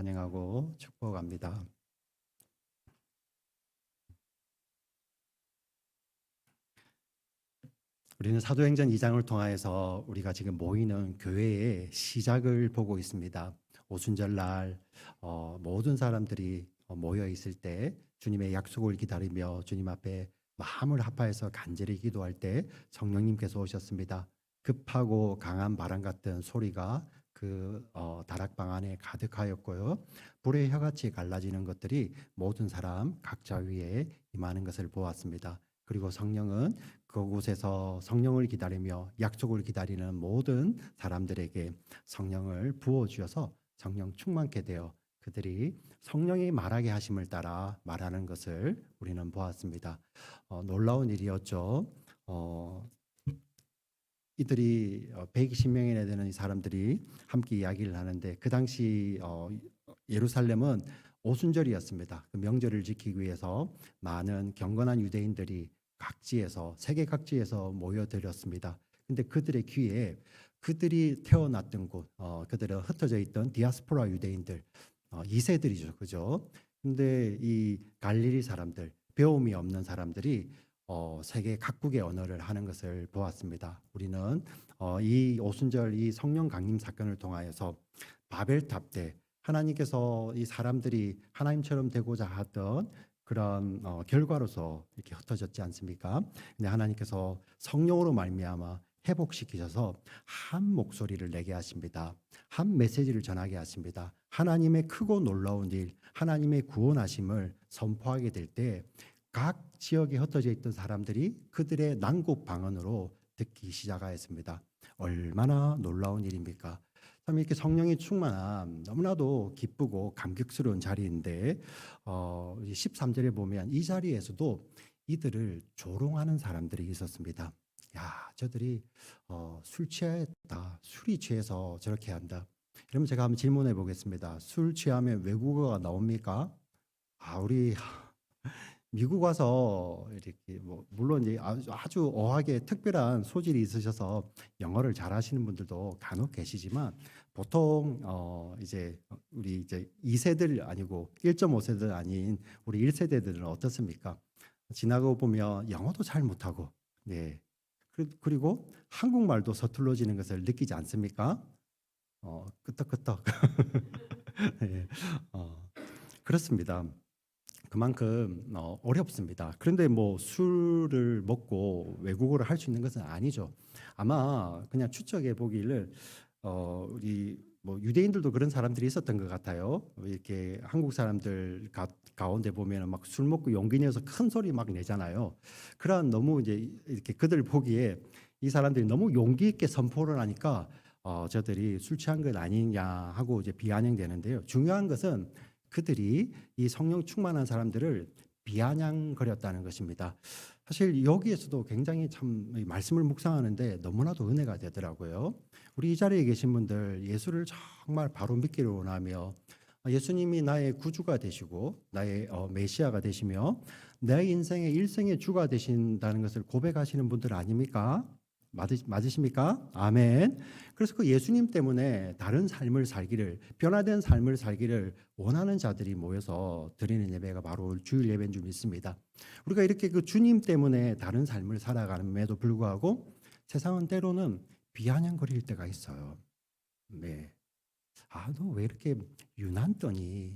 환영하고 축복합니다. 우리는 사도행전 2장을 통하여서 우리가 지금 모이는 교회의 시작을 보고 있습니다. 오순절 날 모든 사람들이 모여 있을 때 주님의 약속을 기다리며 주님 앞에 마음을 합하여서 간절히 기도할 때 성령님께서 오셨습니다. 급하고 강한 바람 같은 소리가 그 다락방 안에 가득하였고요. 불의 혀같이 갈라지는 것들이 모든 사람 각자 위에 임하는 것을 보았습니다. 그리고 성령은 그곳에서 성령을 기다리며 약속을 기다리는 모든 사람들에게 성령을 부어주셔서 성령 충만케 되어 그들이 성령이 말하게 하심을 따라 말하는 것을 우리는 보았습니다. 놀라운 일이었죠. 이들이 120명이나 되는 사람들이 함께 이야기를 하는데 그 당시 예루살렘은 오순절이었습니다. 그 명절을 지키기 위해서 많은 경건한 유대인들이 각지에서 세계 각지에서 모여들었습니다. 근데 그들의 귀에 그들이 태어났던 곳, 그들은 흩어져 있던 디아스포라 유대인들, 2세들이죠, 그죠? 근데 이 갈릴리 사람들, 배움이 없는 사람들이 세계 각국의 언어를 하는 것을 보았습니다. 우리는 이 오순절 이 성령 강림 사건을 통하여서 바벨탑 때 하나님께서 이 사람들이 하나님처럼 되고자 하던 그런 결과로서 이렇게 흩어졌지 않습니까? 근데 하나님께서 성령으로 말미암아 회복시키셔서 한 목소리를 내게 하십니다. 한 메시지를 전하게 하십니다. 하나님의 크고 놀라운 일, 하나님의 구원하심을 선포하게 될 때 각 지역에 흩어져 있던 사람들이 그들의 난국 방언으로 듣기 시작하였습니다. 얼마나 놀라운 일입니까? 참 이렇게 성령이 충만한 너무나도 기쁘고 감격스러운 자리인데 13절에 보면 이 자리에서도 이들을 조롱하는 사람들이 있었습니다. 야, 저들이 술 취했다. 술이 취해서 저렇게 한다. 그러면 제가 한번 질문해 보겠습니다. 술 취하면 외국어가 나옵니까? 우리 미국 와서 이렇게 물론 이제 아주 어하게 특별한 소질이 있으셔서 영어를 잘하시는 분들도 간혹 계시지만 보통 이제 우리 이제 2세들 아니고 1.5세들 아닌 우리 1세대들은 어떻습니까? 지나고 보면 영어도 잘 못하고 네. 그리고 한국말도 서툴러지는 것을 느끼지 않습니까? 끄떡끄떡. 네. 그렇습니다. 그만큼 어렵습니다. 그런데 뭐 술을 먹고 외국어를 할 수 있는 것은 아니죠. 아마 그냥 추측해 보기를 우리 뭐 유대인들도 그런 사람들이 있었던 것 같아요. 이렇게 한국 사람들 가운데 보면은 막 술 먹고 용기 내서 큰 소리 막 내잖아요. 그런 너무 이제 이렇게 그들 보기에 이 사람들이 너무 용기 있게 선포를 하니까 저들이 술 취한 것 아니냐 하고 이제 비아냥되는데요. 중요한 것은 그들이 이 성령 충만한 사람들을 비아냥거렸다는 것입니다. 사실 여기에서도 굉장히 참 말씀을 묵상하는데 너무나도 은혜가 되더라고요. 우리 이 자리에 계신 분들 예수를 정말 바로 믿기를 원하며 예수님이 나의 구주가 되시고 나의 메시아가 되시며 내 인생의 일생의 주가 되신다는 것을 고백하시는 분들 아닙니까? 맞으십니까? 아멘. 그래서 그 예수님 때문에 다른 삶을 살기를, 변화된 삶을 살기를 원하는 자들이 모여서 드리는 예배가 바로 주일 예배인 줄 믿습니다. 우리가 이렇게 그 주님 때문에 다른 삶을 살아감에도 불구하고 세상은 때로는 비아냥거릴 때가 있어요. 네. 너 왜 이렇게 유난떠니?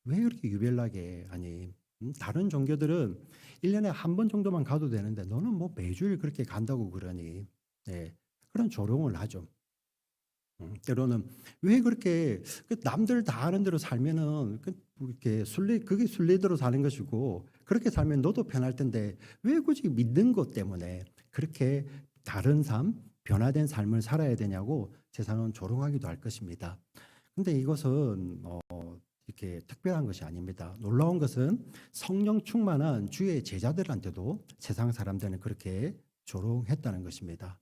왜 이렇게 유별나게 하니? 다른 종교들은 1년에 한 번 정도만 가도 되는데 너는 뭐 매주일 그렇게 간다고 그러니? 네, 그런 조롱을 하죠. 때로는 왜 그렇게 남들 다 하는 대로 살면은 이렇게 그게 순리대로 사는 것이고 그렇게 살면 너도 편할 텐데 왜 굳이 믿는 것 때문에 그렇게 다른 삶, 변화된 삶을 살아야 되냐고 세상은 조롱하기도 할 것입니다. 근데 이것은 이렇게 특별한 것이 아닙니다. 놀라운 것은 성령 충만한 주의 제자들한테도 세상 사람들은 그렇게 조롱했다는 것입니다.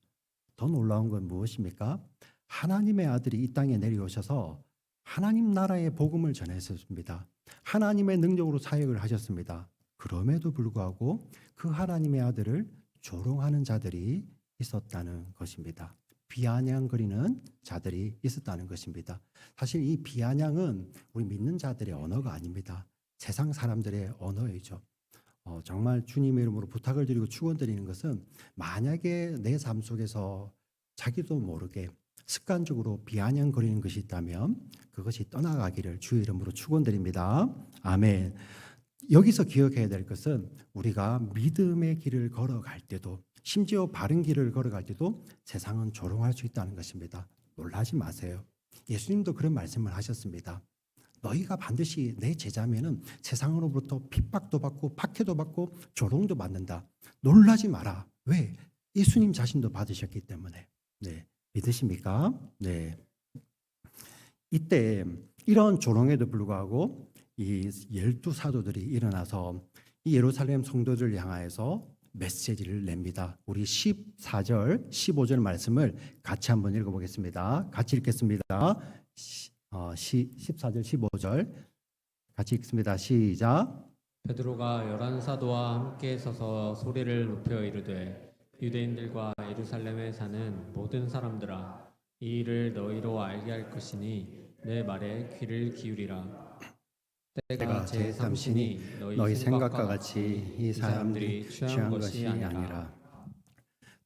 더 놀라운 건 무엇입니까? 하나님의 아들이 이 땅에 내려오셔서 하나님 나라의 복음을 전했습니다. 하나님의 능력으로 사역을 하셨습니다. 그럼에도 불구하고 그 하나님의 아들을 조롱하는 자들이 있었다는 것입니다. 비아냥거리는 자들이 있었다는 것입니다. 사실 이 비아냥은 우리 믿는 자들의 언어가 아닙니다. 세상 사람들의 언어이죠. 정말 주님의 이름으로 부탁을 드리고 축원드리는 것은 만약에 내 삶 속에서 자기도 모르게 습관적으로 비아냥거리는 것이 있다면 그것이 떠나가기를 주의 이름으로 축원드립니다. 아멘. 여기서 기억해야 될 것은 우리가 믿음의 길을 걸어갈 때도 심지어 바른 길을 걸어갈 때도 세상은 조롱할 수 있다는 것입니다. 놀라지 마세요. 예수님도 그런 말씀을 하셨습니다. 너희가 반드시 내 제자면은 세상으로부터 핍박도 받고 박해도 받고 조롱도 받는다. 놀라지 마라. 왜? 예수님 자신도 받으셨기 때문에. 네, 믿으십니까? 네. 이때 이런 조롱에도 불구하고 이 12사도들이 일어나서 이 예루살렘 성도들을 향하여서 메시지를 냅니다. 우리 14절, 15절 말씀을 같이 한번 읽어보겠습니다. 같이 읽겠습니다. 14절, 15절 같이 읽습니다. 시작. 베드로가 11사도와 함께 서서 소리를 높여 이르되 유대인들과 예루살렘에 사는 모든 사람들아, 이 일을 너희로 알게 할 것이니 내 말에 귀를 기울이라. 때가 제3시니 너희 생각과 같이 이 사람들이 취한 것이 아니라.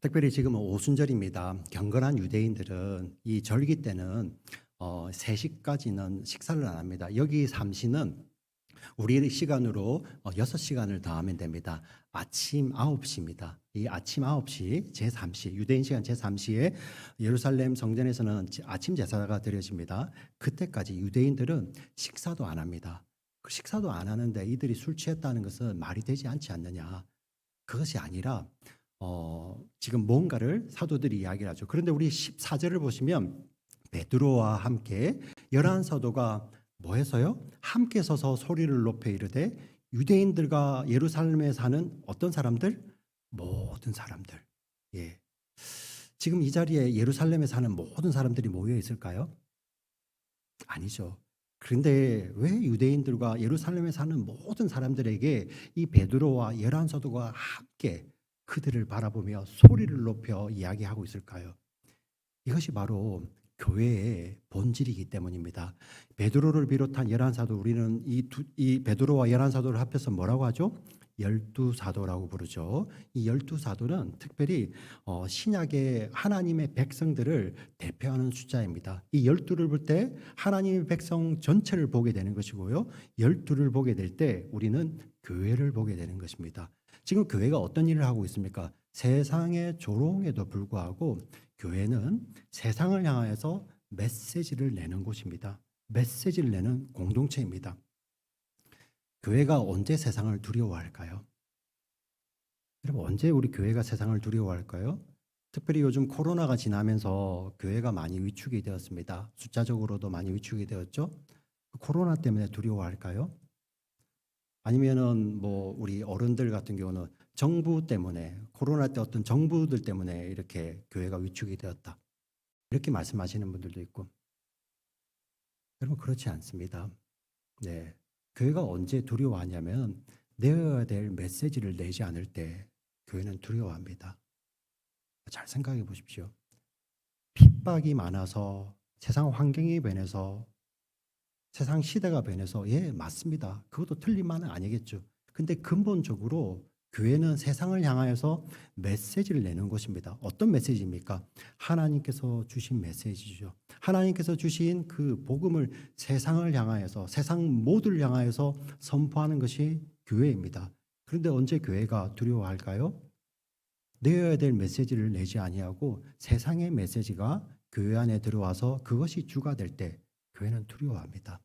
특별히 지금은 오순절입니다. 경건한 유대인들은 이 절기 때는 3시까지는 식사를 안 합니다. 여기 삼시는 우리 시간으로 6시간을 더하면 됩니다. 아침 9시입니다. 이 아침 9시 제3시 유대인 시간 제3시에 예루살렘 성전에서는 아침 제사가 드려집니다. 그때까지 유대인들은 식사도 안 합니다. 그 식사도 안 하는데 이들이 술 취했다는 것은 말이 되지 않지 않느냐. 그것이 아니라 지금 뭔가를 사도들이 이야기를 하죠. 그런데 우리 14절을 보시면 베드로와 함께 11사도가 뭐 해서요? 함께 서서 소리를 높여 이르되 유대인들과 예루살렘에 사는 어떤 사람들? 모든 사람들. 예. 지금 이 자리에 예루살렘에 사는 모든 사람들이 모여 있을까요? 아니죠. 그런데 왜 유대인들과 예루살렘에 사는 모든 사람들에게 이 베드로와 11사도가 함께 그들을 바라보며 소리를 높여 이야기하고 있을까요? 이것이 바로 교회의 본질이기 때문입니다. 베드로를 비롯한 11사도, 우리는 이 베드로와 11사도를 합해서 뭐라고 하죠? 12사도라고 부르죠. 이 12사도는 특별히 신약의 하나님의 백성들을 대표하는 숫자입니다. 이 12를 볼 때 하나님의 백성 전체를 보게 되는 것이고요. 12를 보게 될 때 우리는 교회를 보게 되는 것입니다. 지금 교회가 어떤 일을 하고 있습니까? 세상의 조롱에도 불구하고 교회는 세상을 향하여서 메시지를 내는 곳입니다. 메시지를 내는 공동체입니다. 교회가 언제 세상을 두려워할까요? 여러분, 언제 우리 교회가 세상을 두려워할까요? 특별히 요즘 코로나가 지나면서 교회가 많이 위축이 되었습니다. 숫자적으로도 많이 위축이 되었죠. 코로나 때문에 두려워할까요? 아니면은 뭐 우리 어른들 같은 경우는 정부 때문에, 코로나 때 어떤 정부들 때문에 이렇게 교회가 위축이 되었다, 이렇게 말씀하시는 분들도 있고. 여러분, 그렇지 않습니다. 네, 교회가 언제 두려워하냐면 내어야 될 메시지를 내지 않을 때 교회는 두려워합니다. 잘 생각해 보십시오. 핍박이 많아서, 세상 환경이 변해서, 세상 시대가 변해서, 예, 맞습니다. 그것도 틀린 말은 아니겠죠. 근데 근본적으로 교회는 세상을 향하여서 메시지를 내는 것입니다. 어떤 메시지입니까? 하나님께서 주신 메시지죠. 하나님께서 주신 그 복음을 세상을 향하여서, 세상 모두를 향하여서 선포하는 것이 교회입니다. 그런데 언제 교회가 두려워할까요? 내어야 될 메시지를 내지 아니하고 세상의 메시지가 교회 안에 들어와서 그것이 주가 될 때 교회는 두려워합니다.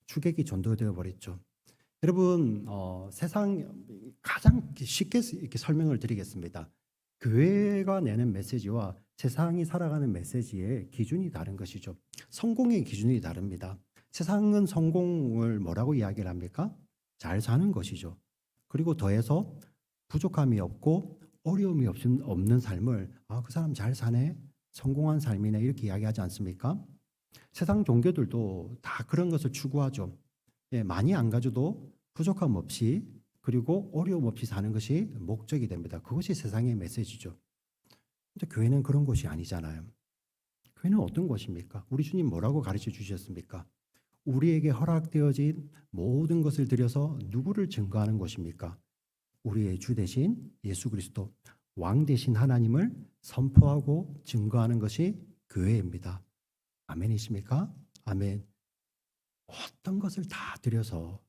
주객이 전도되어 버렸죠. 여러분, 세상 가장 쉽게 이렇게 설명을 드리겠습니다. 교회가 내는 메시지와 세상이 살아가는 메시지의 기준이 다른 것이죠. 성공의 기준이 다릅니다. 세상은 성공을 뭐라고 이야기를 합니까? 잘 사는 것이죠. 그리고 더해서 부족함이 없고 어려움이 없는 삶을, 그 사람 잘 사네, 성공한 삶이네, 이렇게 이야기하지 않습니까? 세상 종교들도 다 그런 것을 추구하죠. 예, 많이 안 가져도 부족함 없이, 그리고 어려움 없이 사는 것이 목적이 됩니다. 그것이 세상의 메시지죠. 근데 교회는 그런 곳이 아니잖아요. 교회는 어떤 곳입니까? 우리 주님 뭐라고 가르쳐 주셨습니까? 우리에게 허락되어진 모든 것을 들여서 누구를 증거하는 곳입니까? 우리의 주 대신 예수 그리스도, 왕 대신 하나님을 선포하고 증거하는 것이 교회입니다. 아멘이십니까? 아멘. 어떤 것을 다 들여서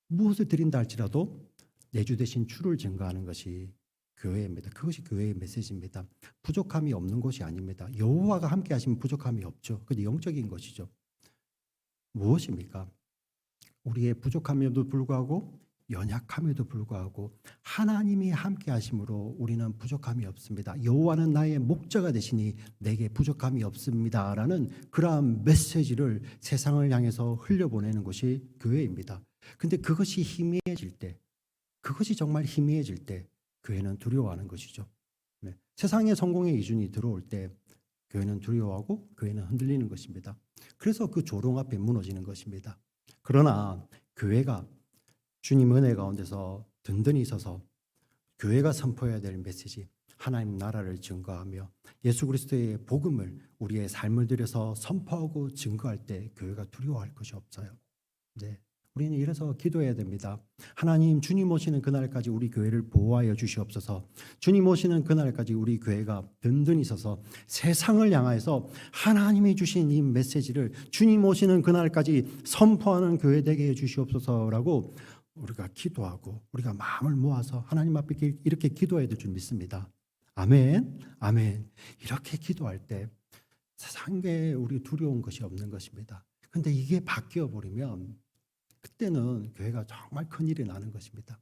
무엇을 드린다 할지라도 내 주 대신 주를 증거하는 것이 교회입니다. 그것이 교회의 메시지입니다. 부족함이 없는 것이 아닙니다. 여호와가 함께 하시면 부족함이 없죠. 그게 영적인 것이죠. 무엇입니까? 우리의 부족함에도 불구하고 연약함에도 불구하고 하나님이 함께 하심으로 우리는 부족함이 없습니다. 여호와는 나의 목자가 되시니 내게 부족함이 없습니다라는 그러한 메시지를 세상을 향해서 흘려보내는 것이 교회입니다. 근데 그것이 희미해질 때, 그것이 정말 희미해질 때 교회는 두려워하는 것이죠. 세상의 성공의 기준이 들어올 때 교회는 두려워하고 교회는 흔들리는 것입니다. 그래서 그 조롱 앞에 무너지는 것입니다. 그러나 교회가 주님 은혜 가운데서 든든히 서서 교회가 선포해야 될 메시지, 하나님 나라를 증거하며 예수 그리스도의 복음을 우리의 삶을 들여서 선포하고 증거할 때 교회가 두려워할 것이 없어요. 우리는 이래서 기도해야 됩니다. 하나님, 주님 오시는 그날까지 우리 교회를 보호하여 주시옵소서. 주님 오시는 그날까지 우리 교회가 든든히 서서 세상을 향해서 하나님이 주신 이 메시지를 주님 오시는 그날까지 선포하는 교회 되게 해 주시옵소서라고 우리가 기도하고 우리가 마음을 모아서 하나님 앞에 이렇게 기도해야 될 줄 믿습니다. 아멘, 아멘. 이렇게 기도할 때 세상에 우리 두려운 것이 없는 것입니다. 그런데 이게 바뀌어 버리면 그때는 교회가 정말 큰일이 나는 것입니다.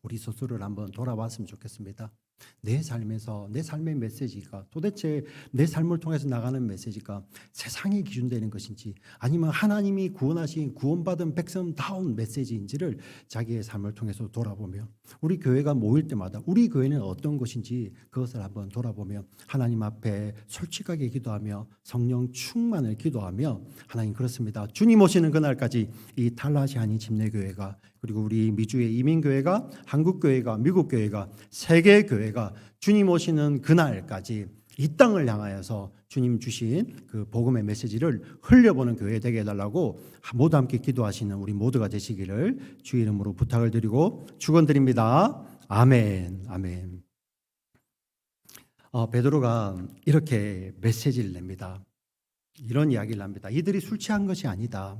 우리 스스로를 한번 돌아봤으면 좋겠습니다. 내 삶에서 내 삶의 메시지가 도대체 내 삶을 통해서 나가는 메시지가 세상에 기준되는 것인지 아니면 하나님이 구원하신 구원받은 백성다운 메시지인지를 자기의 삶을 통해서 돌아보며 우리 교회가 모일 때마다 우리 교회는 어떤 것인지 그것을 한번 돌아보며 하나님 앞에 솔직하게 기도하며 성령 충만을 기도하며 하나님 그렇습니다. 주님 오시는 그날까지 이 탈라시아니 침례교회가 그리고 우리 미주의 이민교회가 한국교회가 미국교회가 세계교회가 주님 오시는 그날까지 이 땅을 향하여서 주님 주신 그 복음의 메시지를 흘려보는 교회 되게 해달라고 모두 함께 기도하시는 우리 모두가 되시기를 주의 이름으로 부탁을 드리고 축원드립니다. 아멘, 아멘. 베드로가 이렇게 메시지를 냅니다. 이런 이야기를 합니다. 이들이 술 취한 것이 아니다.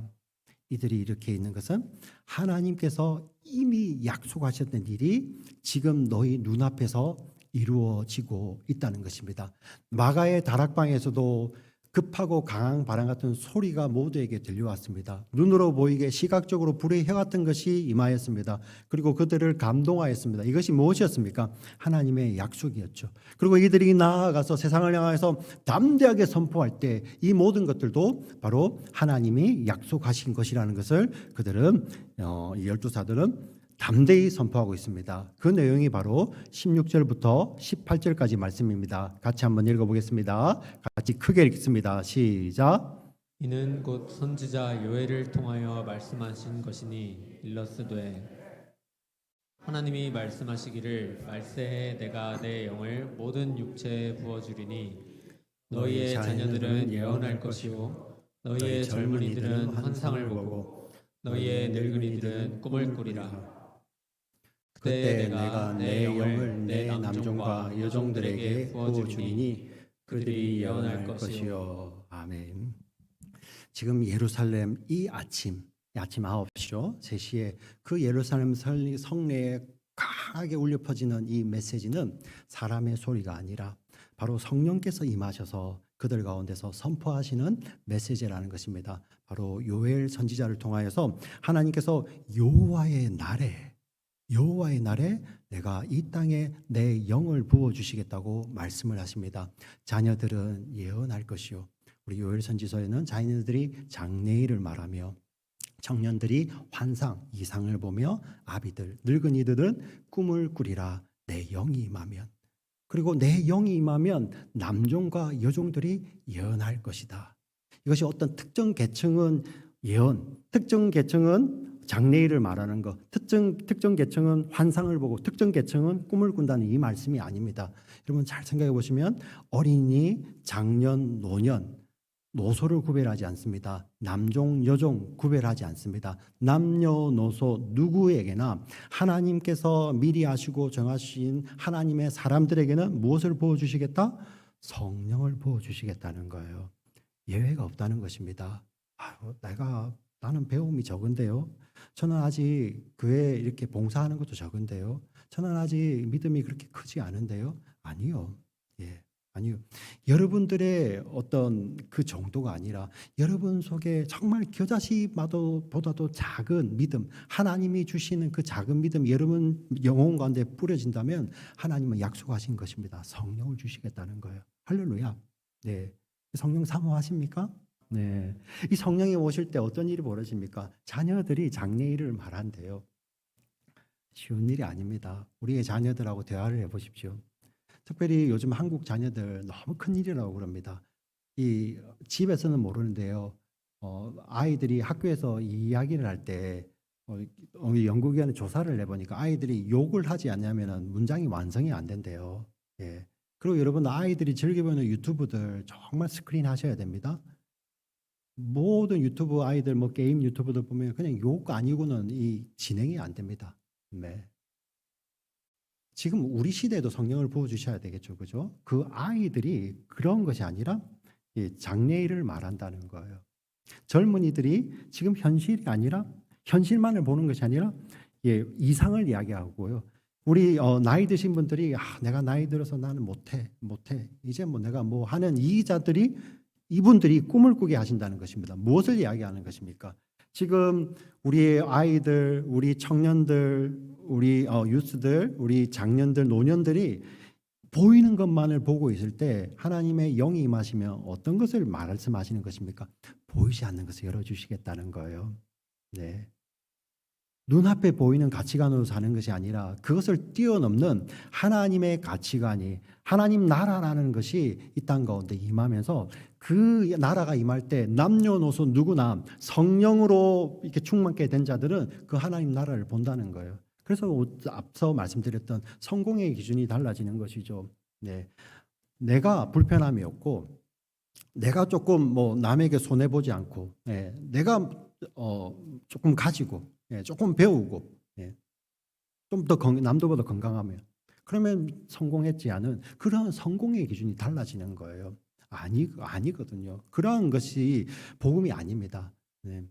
이들이 이렇게 있는 것은 하나님께서 이미 약속하셨던 일이 지금 너희 눈앞에서 이루어지고 있다는 것입니다. 마가의 다락방에서도 급하고 강한 바람 같은 소리가 모두에게 들려왔습니다. 눈으로 보이게 시각적으로 불의 혀 같은 것이 임하였습니다. 그리고 그들을 감동하였습니다. 이것이 무엇이었습니까? 하나님의 약속이었죠. 그리고 이들이 나아가서 세상을 향해서 담대하게 선포할 때 이 모든 것들도 바로 하나님이 약속하신 것이라는 것을 그들은 이 12사들은 담대히 선포하고 있습니다. 그 내용이 바로 16절부터 18절까지 말씀입니다. 같이 한번 읽어보겠습니다. 같이 크게 읽습니다. 시작. 이는 곧 선지자 요엘을 통하여 말씀하신 것이니 일러스되 하나님이 말씀하시기를 말세에 내가 내 영을 모든 육체에 부어주리니 너희의 자녀들은 예언할 것이요 너희의 젊은이들은 환상을 보고 너희의 늙은이들은 꿈을 꾸리라. 그때 내가 내 영을 내 남종과 여종들에게 부어주리니 그들이 예언할 것이요. 아멘. 지금 예루살렘 이 아침 9시죠. 3시에 그 예루살렘 성내에 강하게 울려 퍼지는 이 메시지는 사람의 소리가 아니라 바로 성령께서 임하셔서 그들 가운데서 선포하시는 메시지라는 것입니다. 바로 요엘 선지자를 통하여서 하나님께서 여호와의 날에 내가 이 땅에 내 영을 부어주시겠다고 말씀을 하십니다. 자녀들은 예언할 것이요. 우리 요엘 선지서에는 자녀들이 장래일을 말하며 청년들이 환상, 이상을 보며 아비들, 늙은이들은 꿈을 꾸리라. 내 영이 임하면 그리고 내 영이 임하면 남종과 여종들이 예언할 것이다. 이것이 어떤 특정 계층은 예언, 특정 계층은 장래일을 말하는 거. 특정 계층은 환상을 보고 특정 계층은 꿈을 꾼다는 이 말씀이 아닙니다. 여러분 잘 생각해 보시면 어린이, 장년, 노년, 노소를 구별하지 않습니다. 남종, 여종 구별하지 않습니다. 남녀노소 누구에게나 하나님께서 미리 아시고 정하신 하나님의 사람들에게는 무엇을 부어주시겠다? 성령을 부어주시겠다는 거예요. 예외가 없다는 것입니다. 나는 배움이 적은데요. 저는 아직 교회 이렇게 봉사하는 것도 적은데요. 저는 아직 믿음이 그렇게 크지 않은데요. 아니요. 아니요. 여러분들의 어떤 그 정도가 아니라 여러분 속에 정말 겨자씨보다도 작은 믿음, 하나님이 주시는 그 작은 믿음 여러분 영혼 가운데 뿌려진다면 하나님은 약속하신 것입니다. 성령을 주시겠다는 거예요. 할렐루야. 네. 성령 사모하십니까? 네. 이 성령이 오실 때 어떤 일이 벌어집니까? 자녀들이 장래일을 말한대요. 쉬운 일이 아닙니다. 우리의 자녀들하고 대화를 해보십시오. 특별히 요즘 한국 자녀들 너무 큰 일이라고 그럽니다. 이 집에서는 모르는데요. 아이들이 학교에서 이 이야기를 할 때 연구기관에 조사를 해보니까 아이들이 욕을 하지 않냐면 문장이 완성이 안 된대요. 예. 그리고 여러분 아이들이 즐겨보는 유튜브들 정말 스크린 하셔야 됩니다. 모든 유튜브 아이들 뭐 게임 유튜브들 보면 그냥 욕 아니고는 이 진행이 안 됩니다. 네. 지금 우리 시대에도 성령을 부어주셔야 되겠죠, 그죠? 그 아이들이 그런 것이 아니라 장래일을 말한다는 거예요. 젊은이들이 지금 현실이 아니라 현실만을 보는 것이 아니라 이상을 이야기하고요. 우리 나이 드신 분들이 내가 나이 들어서 나는 못해 이제 뭐 내가 뭐 하는 이분들이 꿈을 꾸게 하신다는 것입니다. 무엇을 이야기하는 것입니까? 지금 우리의 아이들, 우리 청년들, 우리 유스들, 우리 장년들, 노년들이 보이는 것만을 보고 있을 때 하나님의 영이 임하시면 어떤 것을 말씀하시는 것입니까? 보이지 않는 것을 열어주시겠다는 거예요. 네. 눈앞에 보이는 가치관으로 사는 것이 아니라 그것을 뛰어넘는 하나님의 가치관이 하나님 나라라는 것이 이 땅 가운데 임하면서 그 나라가 임할 때 남녀노소 누구나 성령으로 이렇게 충만케 된 자들은 그 하나님 나라를 본다는 거예요. 그래서 앞서 말씀드렸던 성공의 기준이 달라지는 것이죠. 네. 내가 불편함이 없고 내가 조금 뭐 남에게 손해 보지 않고 내가 조금 가지고 조금 배우고 좀 더 남들보다 건강하면 그러면 성공했지 않은 그런 성공의 기준이 달라지는 거예요. 아니거든요. 그러한 것이 복음이 아닙니다. 네.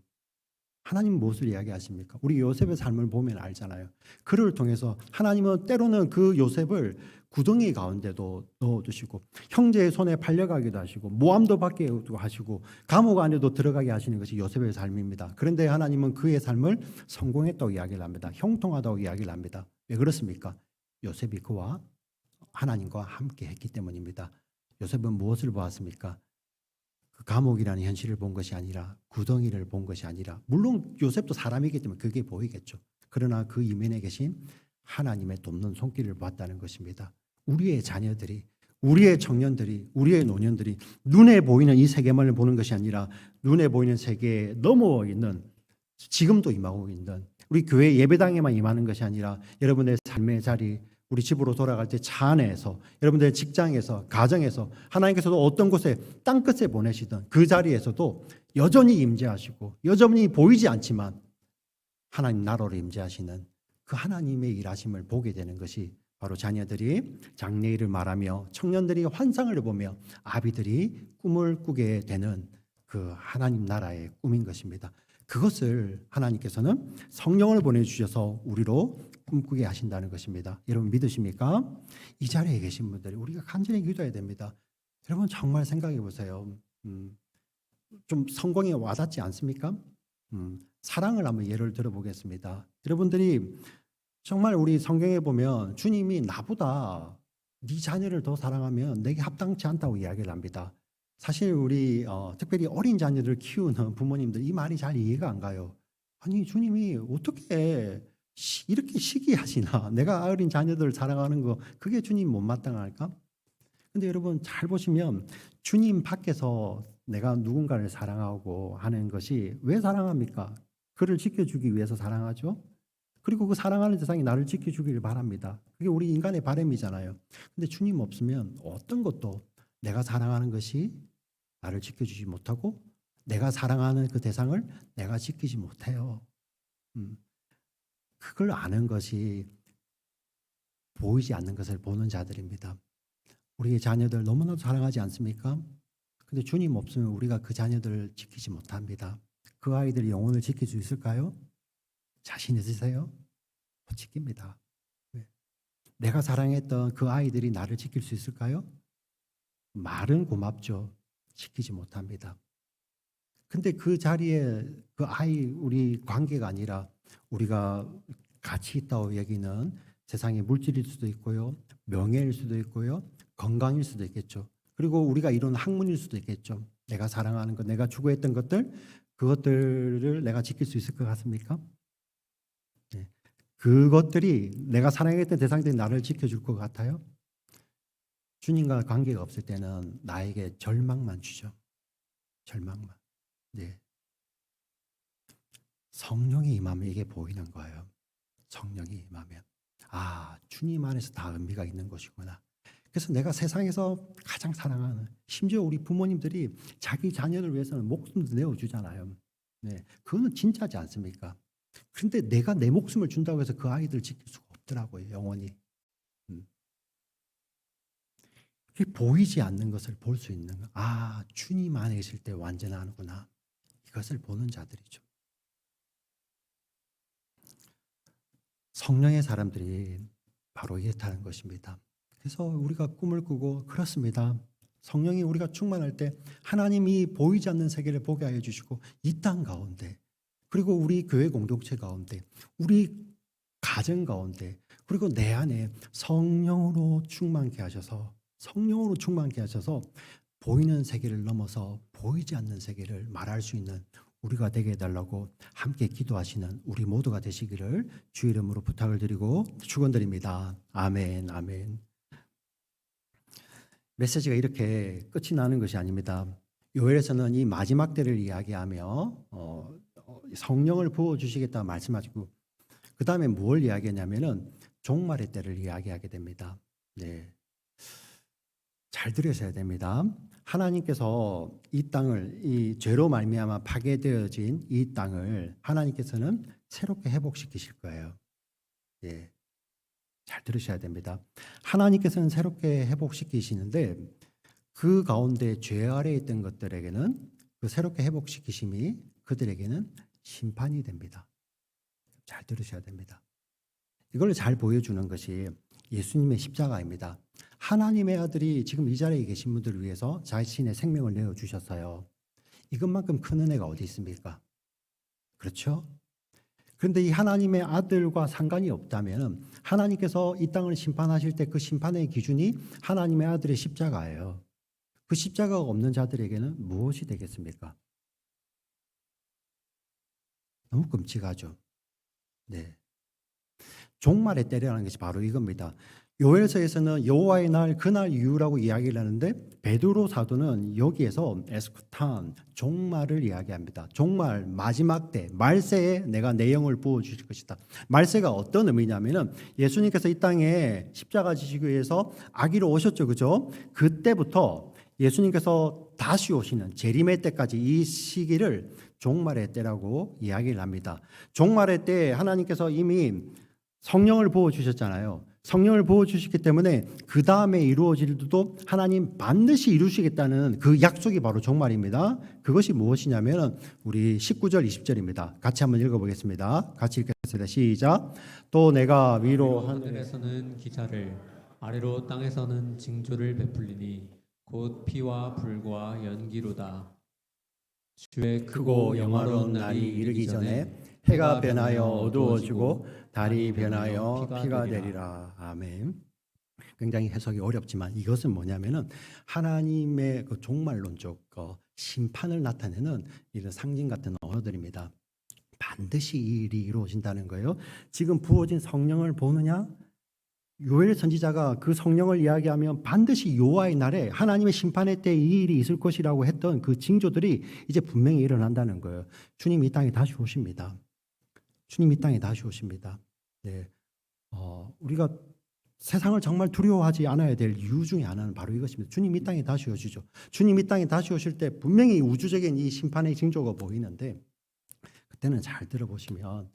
하나님은 무엇을 이야기하십니까? 우리 요셉의 삶을 보면 알잖아요. 그를 통해서 하나님은 때로는 그 요셉을 구덩이 가운데도 넣어두시고 형제의 손에 팔려가기도 하시고 모함도 받게 하시고 감옥 안에도 들어가게 하시는 것이 요셉의 삶입니다. 그런데 하나님은 그의 삶을 성공했다고 이야기를 합니다. 형통하다고 이야기를 합니다. 왜 그렇습니까? 요셉이 그와 하나님과 함께 했기 때문입니다. 요셉은 무엇을 보았습니까? 그 감옥이라는 현실을 본 것이 아니라 구덩이를 본 것이 아니라 물론 요셉도 사람이기 때문에 그게 보이겠죠. 그러나 그 이면에 계신 하나님의 돕는 손길을 봤다는 것입니다. 우리의 자녀들이 우리의 청년들이 우리의 노년들이 눈에 보이는 이 세계만을 보는 것이 아니라 눈에 보이는 세계에 넘어 있는 지금도 임하고 있는 우리 교회 예배당에만 임하는 것이 아니라 여러분의 삶의 자리 우리 집으로 돌아갈 때 차 안에서 여러분들의 직장에서 가정에서 하나님께서도 어떤 곳에 땅끝에 보내시던 그 자리에서도 여전히 임재하시고 여전히 보이지 않지만 하나님 나라로 임재하시는 그 하나님의 일하심을 보게 되는 것이 바로 자녀들이 장래일을 말하며 청년들이 환상을 보며 아비들이 꿈을 꾸게 되는 그 하나님 나라의 꿈인 것입니다. 그것을 하나님께서는 성령을 보내주셔서 우리로 꿈꾸게 하신다는 것입니다. 여러분 믿으십니까? 이 자리에 계신 분들이 우리가 간절히 기도해야 됩니다. 여러분 정말 생각해 보세요. 좀 성공에 와닿지 않습니까? 사랑을 한번 예를 들어보겠습니다. 여러분들이 정말 우리 성경에 보면 주님이 나보다 네 자녀를 더 사랑하면 내게 합당치 않다고 이야기를 합니다. 사실 우리 특별히 어린 자녀들 키우는 부모님들 이 말이 잘 이해가 안 가요. 아니 주님이 어떻게 이렇게 시기하시나? 내가 어린 자녀들을 사랑하는 거 그게 주님 못마땅할까? 근데 여러분 잘 보시면 주님 밖에서 내가 누군가를 사랑하고 하는 것이 왜 사랑합니까? 그를 지켜주기 위해서 사랑하죠. 그리고 그 사랑하는 대상이 나를 지켜주기를 바랍니다. 그게 우리 인간의 바람이잖아요. 근데 주님 없으면 어떤 것도 내가 사랑하는 것이 나를 지켜주지 못하고 내가 사랑하는 그 대상을 내가 지키지 못해요. 그걸 아는 것이 보이지 않는 것을 보는 자들입니다. 우리의 자녀들 너무나도 사랑하지 않습니까? 근데 주님 없으면 우리가 그 자녀들을 지키지 못합니다. 그 아이들의 영혼을 지킬 수 있을까요? 자신 있으세요? 못 지킵니다. 왜? 내가 사랑했던 그 아이들이 나를 지킬 수 있을까요? 말은 고맙죠. 지키지 못합니다. 근데 그 자리에 그 아이 우리 관계가 아니라 우리가 가치 있다고 여기는 세상의 물질일 수도 있고요. 명예일 수도 있고요. 건강일 수도 있겠죠. 그리고 우리가 이룬 학문일 수도 있겠죠. 내가 사랑하는 것, 내가 추구했던 것들, 그것들을 내가 지킬 수 있을 것 같습니까? 네. 그것들이 내가 사랑했던 대상들이 나를 지켜줄 것 같아요? 주님과 관계가 없을 때는 나에게 절망만 주죠. 절망만. 네. 성령이 임하면 이게 보이는 거예요. 성령이 임하면. 아, 주님 안에서 다 의미가 있는 것이구나. 그래서 내가 세상에서 가장 사랑하는, 심지어 우리 부모님들이 자기 자녀를 위해서는 목숨도 내어주잖아요. 네. 그거는 진짜지 않습니까? 그런데 내가 내 목숨을 준다고 해서 그 아이들을 지킬 수가 없더라고요, 영원히. 그게 보이지 않는 것을 볼 수 있는 거. 아, 주님 안에 있을 때 완전하구나. 이것을 보는 자들이죠. 성령의 사람들이 바로 이렇다는 것입니다. 그래서 우리가 꿈을 꾸고 그렇습니다. 성령이 우리가 충만할 때 하나님이 보이지 않는 세계를 보게 하여 주시고 이 땅 가운데 그리고 우리 교회 공동체 가운데 우리 가정 가운데 그리고 내 안에 성령으로 충만케 하셔서 보이는 세계를 넘어서 보이지 않는 세계를 말할 수 있는 우리가 되게 해달라고 함께 기도하시는 우리 모두가 되시기를 주의 이름으로 부탁을 드리고 축원드립니다. 아멘, 아멘. 메시지가 이렇게 끝이 나는 것이 아닙니다. 요엘에서는 이 마지막 때를 이야기하며 성령을 부어주시겠다 말씀하시고 그 다음에 뭘 이야기하냐면은 종말의 때를 이야기하게 됩니다. 네. 잘 들으셔야 됩니다. 하나님께서 이 땅을 이 죄로 말미암아 파괴되어진 이 땅을 하나님께서는 새롭게 회복시키실 거예요. 예. 잘 들으셔야 됩니다. 하나님께서는 새롭게 회복시키시는데 그 가운데 죄 아래에 있던 것들에게는 그 새롭게 회복시키심이 그들에게는 심판이 됩니다. 잘 들으셔야 됩니다. 이걸 잘 보여주는 것이 예수님의 십자가입니다. 하나님의 아들이 지금 이 자리에 계신 분들을 위해서 자신의 생명을 내어주셨어요. 이것만큼 큰 은혜가 어디 있습니까? 그렇죠? 그런데 이 하나님의 아들과 상관이 없다면 하나님께서 이 땅을 심판하실 때 그 심판의 기준이 하나님의 아들의 십자가예요. 그 십자가가 없는 자들에게는 무엇이 되겠습니까? 너무 끔찍하죠. 네. 종말의 때라는 것이 바로 이겁니다. 요엘서에서는 여호와의 날 그날 이후라고 이야기를 하는데 베드로 사도는 여기에서 에스쿠탄 종말을 이야기합니다. 종말 마지막 때 말세에 내가 내 영을 부어 주실 것이다. 말세가 어떤 의미냐면은 예수님께서 이 땅에 십자가 지시기 위해서 아기로 오셨죠. 그죠? 그때부터 예수님께서 다시 오시는 재림의 때까지 이 시기를 종말의 때라고 이야기를 합니다. 종말의 때 하나님께서 이미 성령을 부어주셨잖아요. 성령을 부어주셨기 때문에 그 다음에 이루어질 일도 하나님 반드시 이루시겠다는 그 약속이 바로 종말입니다. 그것이 무엇이냐면 우리 19절 20절입니다. 같이 한번 읽어보겠습니다. 같이 읽겠습니다. 시작. 또 내가 위로 하늘에서는 기사를 아래로 땅에서는 징조를 베풀리니 곧 피와 불과 연기로다. 주의 크고 영화로운 날이 이르기 전에 해가 변하여 어두워지고 달이 변하여 피가 되리라. 아멘. 굉장히 해석이 어렵지만 이것은 뭐냐면은 하나님의 그 종말론적 심판을 나타내는 이런 상징 같은 언어들입니다. 반드시 이 일이 이루어진다는 거예요. 지금 부어진 성령을 보느냐? 요엘 선지자가 그 성령을 이야기하면 반드시 여호와의 날에 하나님의 심판의 때 이 일이 있을 것이라고 했던 그 징조들이 이제 분명히 일어난다는 거예요. 주님이 이 땅에 다시 오십니다. 주님이 이 땅에 다시 오십니다. 네. 우리가 세상을 정말 두려워하지 않아야 될 이유 중에 하나는 바로 이것입니다. 주님이 이 땅에 다시 오시죠. 주님이 이 땅에 다시 오실 때 분명히 우주적인 이 심판의 징조가 보이는데 그때는 잘 들어보시면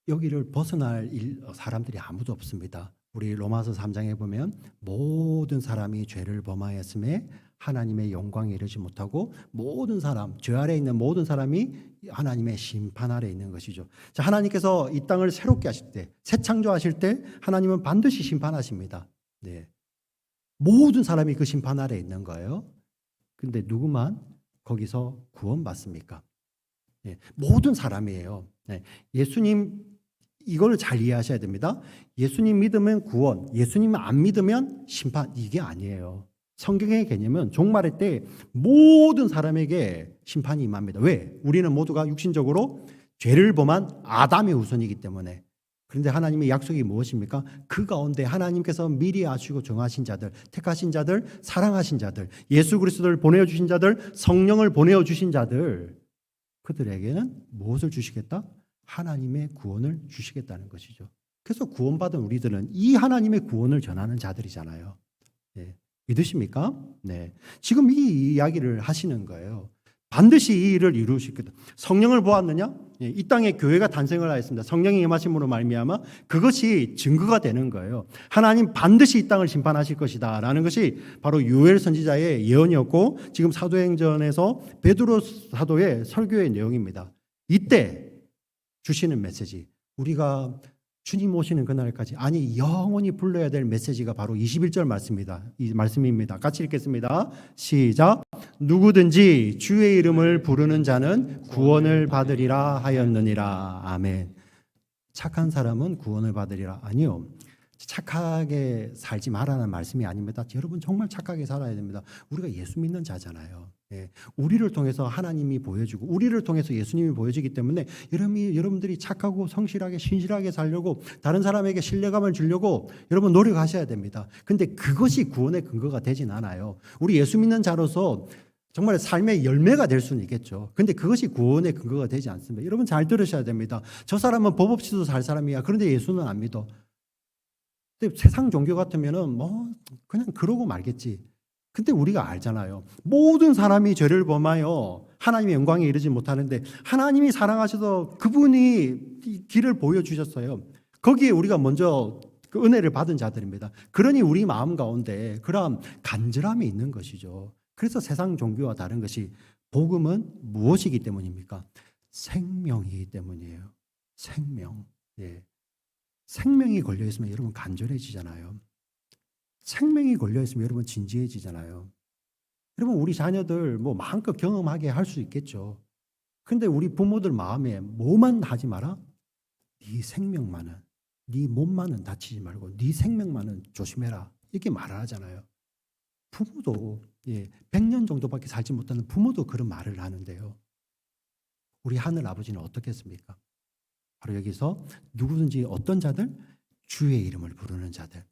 여기를 벗어날 사람들이 아무도 없습니다. 우리 로마서 3장에 보면 모든 사람이 죄를 범하였음에 하나님의 영광에 이르지 못하고 모든 사람, 죄 아래 있는 모든 사람이 하나님의 심판 아래 있는 것이죠. 자, 하나님께서 이 땅을 새롭게 하실 때, 새 창조하실 때 하나님은 반드시 심판하십니다. 네. 모든 사람이 그 심판 아래 있는 거예요. 근데 누구만 거기서 구원받습니까? 네. 모든 사람이에요. 네. 예수님 이걸 잘 이해하셔야 됩니다. 예수님 믿으면 구원, 예수님 안 믿으면 심판, 이게 아니에요. 성경의 개념은 종말의 때 모든 사람에게 심판이 임합니다. 왜? 우리는 모두가 육신적으로 죄를 범한 아담의 후손이기 때문에. 그런데 하나님의 약속이 무엇입니까? 그 가운데 하나님께서 미리 아시고 정하신 자들, 택하신 자들, 사랑하신 자들, 예수 그리스도를 보내주신 자들, 성령을 보내주신 자들, 그들에게는 무엇을 주시겠다? 하나님의 구원을 주시겠다는 것이죠. 그래서 구원받은 우리들은 이 하나님의 구원을 전하는 자들이잖아요. 네. 믿으십니까? 네. 지금 이 이야기를 하시는 거예요. 반드시 이 일을 이루실 거다. 성령을 보았느냐? 예, 이 땅에 교회가 탄생을 하였습니다. 성령이 임하심으로 말미암아 그것이 증거가 되는 거예요. 하나님 반드시 이 땅을 심판하실 것이다 라는 것이 바로 요엘 선지자의 예언이었고 지금 사도행전에서 베드로 사도의 설교의 내용입니다. 이때 주시는 메시지, 우리가 주님 오시는 그날까지, 아니 영원히 불러야 될 메시지가 바로 21절 말씀입니다. 같이 읽겠습니다. 시작. 누구든지 주의 이름을 부르는 자는 구원을 받으리라 하였느니라. 아멘. 착한 사람은 구원을 받으리라. 아니요. 착하게 살지 말라는 말씀이 아닙니다. 여러분 정말 착하게 살아야 됩니다. 우리가 예수 믿는 자잖아요. 예, 우리를 통해서 하나님이 보여주고 우리를 통해서 예수님이 보여주기 때문에 여러분들이 착하고 성실하게 신실하게 살려고 다른 사람에게 신뢰감을 주려고 여러분 노력하셔야 됩니다. 근데 그것이 구원의 근거가 되진 않아요. 우리 예수 믿는 자로서 정말 삶의 열매가 될 수는 있겠죠. 근데 그것이 구원의 근거가 되지 않습니다. 여러분 잘 들으셔야 됩니다. 저 사람은 법 없이도 살 사람이야. 그런데 예수는 안 믿어. 근데 세상 종교 같으면은 뭐 그냥 그러고 말겠지. 근데 우리가 알잖아요. 모든 사람이 죄를 범하여 하나님의 영광에 이르지 못하는데 하나님이 사랑하셔서 그분이 이 길을 보여주셨어요. 거기에 우리가 먼저 그 은혜를 받은 자들입니다. 그러니 우리 마음 가운데 그런 간절함이 있는 것이죠. 그래서 세상 종교와 다른 것이 복음은 무엇이기 때문입니까? 생명이기 때문이에요. 생명. 예. 생명이 걸려있으면 여러분 간절해지잖아요. 생명이 걸려있으면 여러분 진지해지잖아요. 여러분 우리 자녀들 뭐 마음껏 경험하게 할 수 있겠죠. 근데 우리 부모들 마음에 뭐만 하지 마라? 네 생명만은, 네 몸만은 다치지 말고 네 생명만은 조심해라. 이렇게 말을 하잖아요. 부모도 100년 정도밖에 살지 못하는 부모도 그런 말을 하는데요. 우리 하늘 아버지는 어떻겠습니까? 바로 여기서 누구든지 어떤 자들? 주의 이름을 부르는 자들.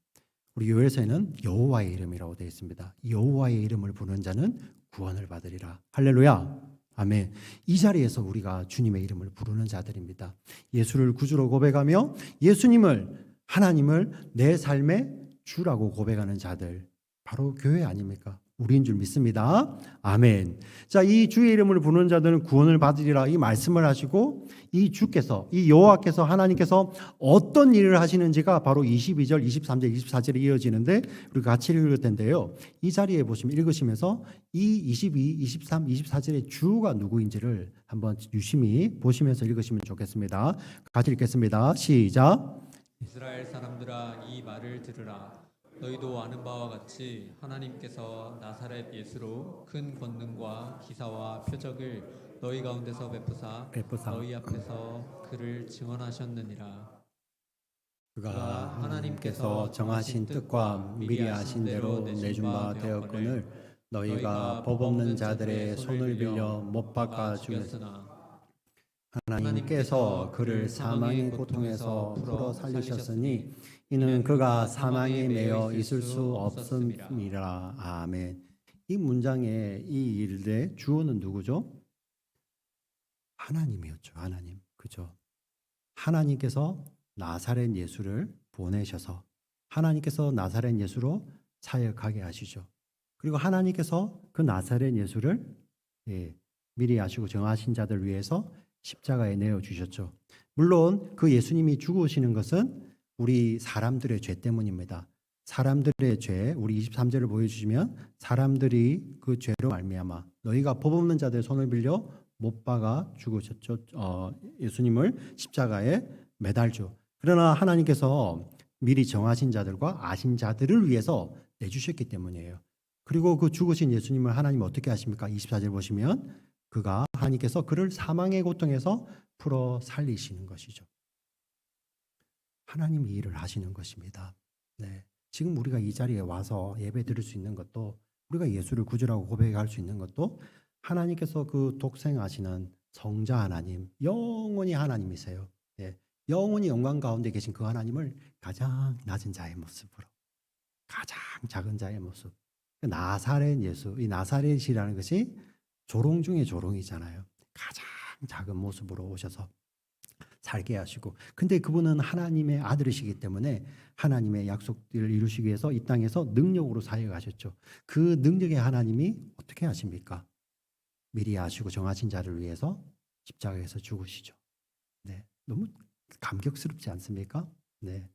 우리 요엘서에는 여호와의 이름이라고 되어 있습니다. 여호와의 이름을 부르는 자는 구원을 받으리라. 할렐루야. 아멘. 이 자리에서 우리가 주님의 이름을 부르는 자들입니다. 예수를 구주로 고백하며 예수님을, 하나님을 내 삶의 주라고 고백하는 자들. 바로 교회 아닙니까? 우리인 줄 믿습니다. 아멘. 자, 이 주의 이름을 부르는 자들은 구원을 받으리라 이 말씀을 하시고 이 주께서, 이 여호와께서 하나님께서 어떤 일을 하시는지가 바로 22절, 23절, 24절에 이어지는데 우리가 같이 읽을 텐데요. 이 자리에 보시면 읽으시면서 이 22, 23, 24절의 주가 누구인지를 한번 유심히 보시면서 읽으시면 좋겠습니다. 같이 읽겠습니다. 시작. 이스라엘 사람들아 이 말을 들으라. 너희도 아는 바와 같이 하나님께서 나사렛 예수로 큰 권능과 기사와 표적을 너희 가운데서 베푸사 너희 앞에서 그를 증언하셨느니라. 그가 하나님께서 정하신 뜻과 미리 아신 대로 내준 바 되었거늘 너희가 법 없는 자들의 손을 빌려 못 박아 죽였으나 하나님께서 그를 사망의 고통에서 풀어 살리셨으니 이는 그가 사망에 매여 있을 수 없음이라. 아멘. 이 문장의 이 일의 주어는 누구죠? 하나님이었죠. 하나님. 그죠? 하나님께서 나사렛 예수를 보내셔서 하나님께서 나사렛 예수로 사역하게 하시죠. 그리고 하나님께서 그 나사렛 예수를 미리 아시고 정하신 자들 위해서 십자가에 내어주셨죠. 물론 그 예수님이 죽으시는 것은 우리 사람들의 죄 때문입니다. 사람들의 죄, 우리 23절을 보여주시면 사람들이 그 죄로 말미암아 너희가 법 없는 자들의 손을 빌려 못 박아 죽으셨죠. 예수님을 십자가에 매달죠. 그러나 하나님께서 미리 정하신 자들과 아신 자들을 위해서 내주셨기 때문이에요. 그리고 그 죽으신 예수님을 하나님 어떻게 하십니까? 24절 보시면 그가 하나님께서 그를 사망의 고통에서 풀어 살리시는 것이죠. 하나님이 일을 하시는 것입니다. 네. 지금 우리가 이 자리에 와서 예배 드릴 수 있는 것도 우리가 예수를 구주라고 고백할 수 있는 것도 하나님께서 그 독생하시는 성자 하나님, 영원히 하나님이세요. 네. 영원히 영광 가운데 계신 그 하나님을 가장 낮은 자의 모습으로 가장 작은 자의 모습 나사렛 예수, 이 나사렛이라는 것이 조롱 중에 조롱이잖아요. 가장 작은 모습으로 오셔서 살게 하시고 근데 그분은 하나님의 아들이시기 때문에 하나님의 약속들을 이루시기 위해서 이 땅에서 능력으로 사역하셨죠. 그 능력의 하나님이 어떻게 하십니까? 미리 아시고 정하신 자를 위해서 십자가에서 죽으시죠. 네, 너무 감격스럽지 않습니까? 네,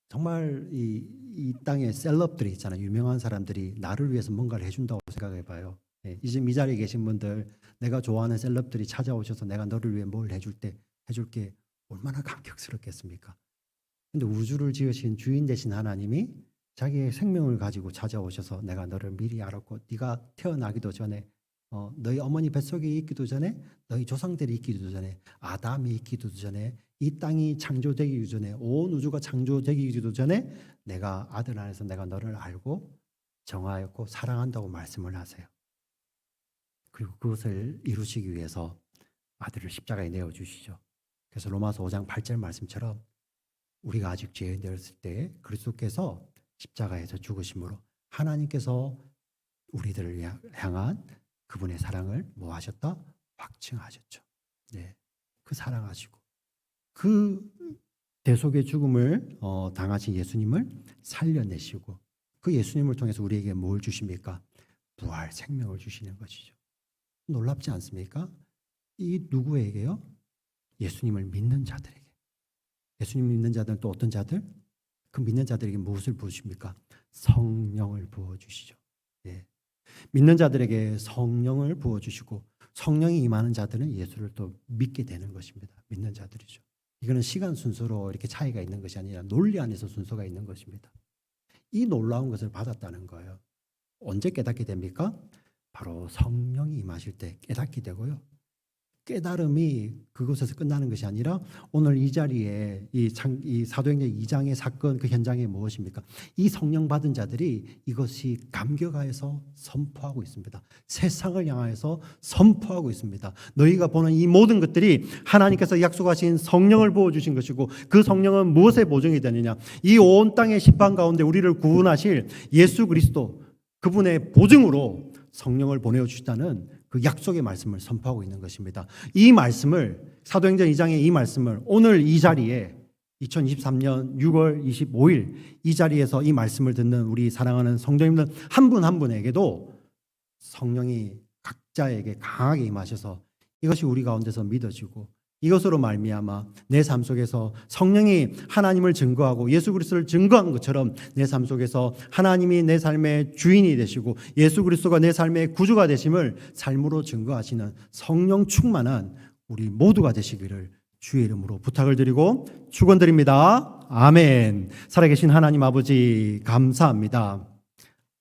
정말 이 땅에 셀럽들이 있잖아요. 유명한 사람들이 나를 위해서 뭔가를 해준다고 생각해봐요. 네, 지금 이 자리에 계신 분들 내가 좋아하는 셀럽들이 찾아오셔서 내가 너를 위해 뭘 해줄게 얼마나 감격스럽겠습니까? 근데 우주를 지으신 주인 되신 하나님이 자기의 생명을 가지고 찾아오셔서 내가 너를 미리 알았고 네가 태어나기도 전에 너희 어머니 뱃속에 있기도 전에 너희 조상들이 있기도 전에 아담이 있기도 전에 이 땅이 창조되기 전에 온 우주가 창조되기도 전에 내가 아들 안에서 내가 너를 알고 정하였고 사랑한다고 말씀을 하세요. 그리고 그것을 이루시기 위해서 아들을 십자가에 내어주시죠. 그래서 로마서 5장 8절 말씀처럼 우리가 아직 죄인 되었을 때 그리스도께서 십자가에서 죽으심으로 하나님께서 우리들을 향한 그분의 사랑을 뭐 하셨다? 확증하셨죠. 네, 그 사랑하시고 그 대속의 죽음을 당하신 예수님을 살려내시고 그 예수님을 통해서 우리에게 뭘 주십니까? 부활 생명을 주시는 것이죠. 놀랍지 않습니까? 이 누구에게요? 예수님을 믿는 자들에게. 예수님 믿는 자들은 또 어떤 자들? 그 믿는 자들에게 무엇을 부으십니까? 성령을 부어주시죠. 예. 믿는 자들에게 성령을 부어주시고 성령이 임하는 자들은 예수를 또 믿게 되는 것입니다. 믿는 자들이죠. 이거는 시간 순서로 이렇게 차이가 있는 것이 아니라 논리 안에서 순서가 있는 것입니다. 이 놀라운 것을 받았다는 거예요. 언제 깨닫게 됩니까? 바로 성령이 임하실 때 깨닫게 되고요. 깨달음이 그곳에서 끝나는 것이 아니라 오늘 이 자리에 이 사도행전 2장의 사건 그 현장에 무엇입니까? 이 성령 받은 자들이 이것이 감격하여서 선포하고 있습니다. 세상을 향하여서 선포하고 있습니다. 너희가 보는 이 모든 것들이 하나님께서 약속하신 성령을 부어주신 것이고 그 성령은 무엇에 보증이 되느냐? 이 온 땅의 심판 가운데 우리를 구원하실 예수 그리스도 그분의 보증으로 성령을 보내주시다는 그 약속의 말씀을 선포하고 있는 것입니다. 이 말씀을 사도행전 2장의 이 말씀을 오늘 이 자리에 2023년 6월 25일 이 자리에서 이 말씀을 듣는 우리 사랑하는 성도님들 한 분 한 분에게도 성령이 각자에게 강하게 임하셔서 이것이 우리 가운데서 믿어지고 이것으로 말미암아 내 삶 속에서 성령이 하나님을 증거하고 예수 그리스도를 증거한 것처럼 내 삶 속에서 하나님이 내 삶의 주인이 되시고 예수 그리스도가 내 삶의 구주가 되심을 삶으로 증거하시는 성령 충만한 우리 모두가 되시기를 주의 이름으로 부탁을 드리고 축원드립니다. 아멘. 살아계신 하나님 아버지 감사합니다.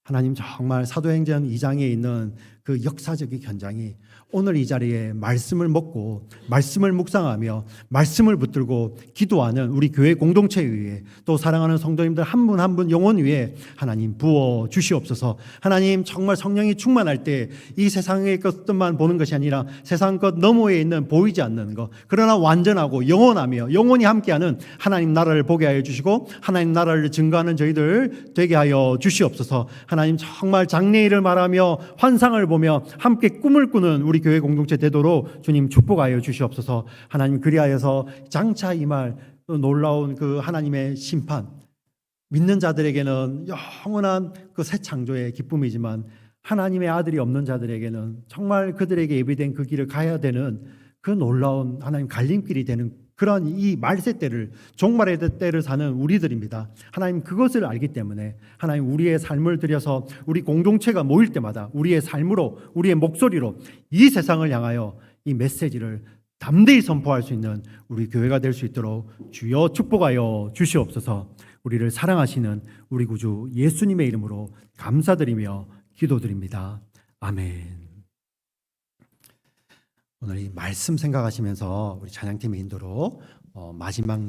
하나님 정말 사도행전 2장에 있는 그 역사적인 현장이 오늘 이 자리에 말씀을 먹고 말씀을 묵상하며 말씀을 붙들고 기도하는 우리 교회 공동체 위에 또 사랑하는 성도님들 한 분 한 분 영혼 위에 하나님 부어 주시옵소서. 하나님 정말 성령이 충만할 때 이 세상의 것들만 보는 것이 아니라 세상 것 너머에 있는 보이지 않는 것, 그러나 완전하고 영원하며 영원히 함께하는 하나님 나라를 보게 하여 주시고 하나님 나라를 증거하는 저희들 되게 하여 주시옵소서. 하나님 정말 장래일을 말하며 환상을 보며 함께 꿈을 꾸는 우리 교회 공동체 되도록 주님 축복하여 주시옵소서. 하나님 그리하여서 장차 임할 놀라운 그 하나님의 심판, 믿는 자들에게는 영원한 그 새 창조의 기쁨이지만 하나님의 아들이 없는 자들에게는 정말 그들에게 예비된 그 길을 가야 되는 그 놀라운 하나님 갈림길이 되는 그런 이 말세 때를, 종말의 때를 사는 우리들입니다. 하나님 그것을 알기 때문에 하나님 우리의 삶을 들여서 우리 공동체가 모일 때마다 우리의 삶으로, 우리의 목소리로 이 세상을 향하여 이 메시지를 담대히 선포할 수 있는 우리 교회가 될 수 있도록 주여 축복하여 주시옵소서. 우리를 사랑하시는 우리 구주 예수님의 이름으로 감사드리며 기도드립니다. 아멘. 오늘 이 말씀 생각하시면서 우리 찬양팀의 인도로 마지막 날